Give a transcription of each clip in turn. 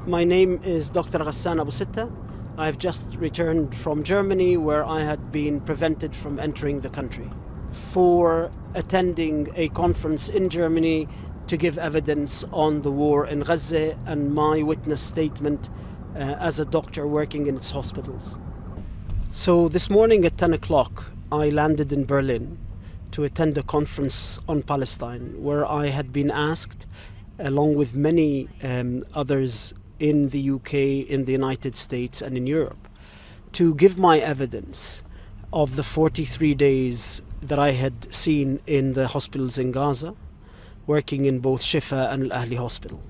My name is Dr. Ghassan Abu Sitta. I've just returned from Germany, where I had been prevented from entering the country for attending a conference in Germany to give evidence on the war in Gaza and my witness statement as a doctor working in its hospitals. So this morning at 10 o'clock I landed in Berlin to attend a conference on Palestine, where I had been asked, along with many others in the UK, in the United States and in Europe, to give my evidence of the 43 days that I had seen in the hospitals in Gaza, working in both Shifa and Al-Ahli Hospital.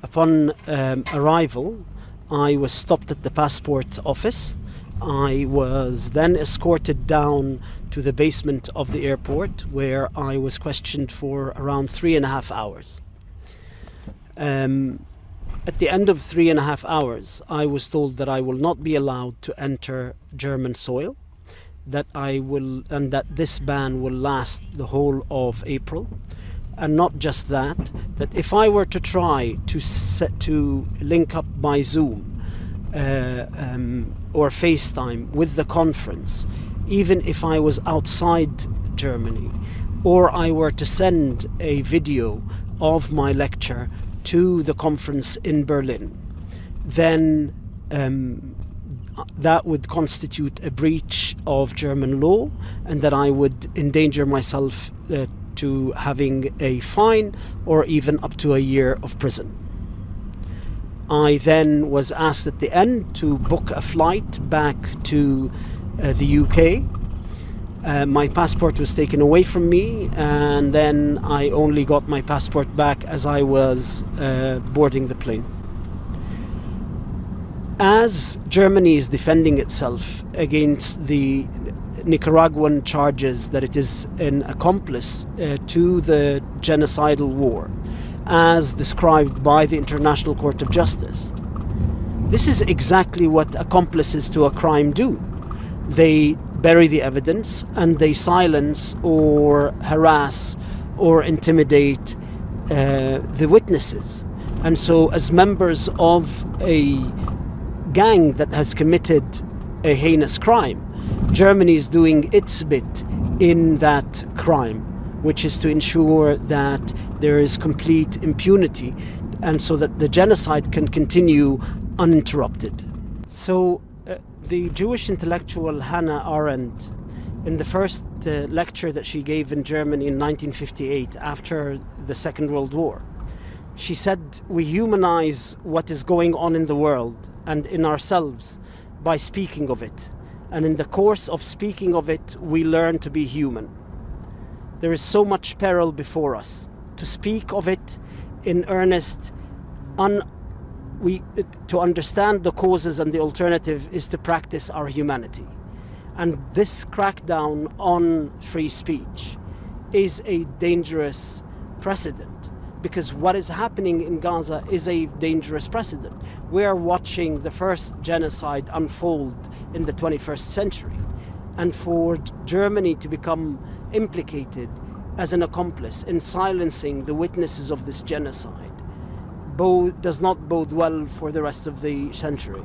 Upon arrival, I was stopped at the passport office. I was then escorted down to the basement of the airport, where I was questioned for around 3.5 hours. At the end of 3.5 hours, I was told that I will not be allowed to enter German soil, that this ban will last the whole of April, and not just that if I were to try to link up by Zoom or FaceTime with the conference, even if I was outside Germany, or I were to send a video of my lecture to the conference in Berlin, then that would constitute a breach of German law, and that I would endanger myself to having a fine or even up to a year of prison. I then was asked at the end to book a flight back to the UK. My passport was taken away from me, and then I only got my passport back as I was boarding the plane. As Germany is defending itself against the Nicaraguan charges that it is an accomplice to the genocidal war, as described by the International Court of Justice, this is exactly what accomplices to a crime do. They bury the evidence and they silence or harass or intimidate the witnesses. And so, as members of a gang that has committed a heinous crime, Germany is doing its bit in that crime, which is to ensure that there is complete impunity, and so that the genocide can continue uninterrupted. So the Jewish intellectual Hannah Arendt, in the first lecture that she gave in Germany in 1958 after the Second World War, she said, "We humanize what is going on in the world and in ourselves by speaking of it. And in the course of speaking of it, we learn to be human. There is so much peril before us. To speak of it in earnest, to understand the causes and the alternative, is to practice our humanity." And this crackdown on free speech is a dangerous precedent, because what is happening in Gaza is a dangerous precedent. We are watching the first genocide unfold in the 21st century. And for Germany to become implicated as an accomplice in silencing the witnesses of this genocide does not bode well for the rest of the century.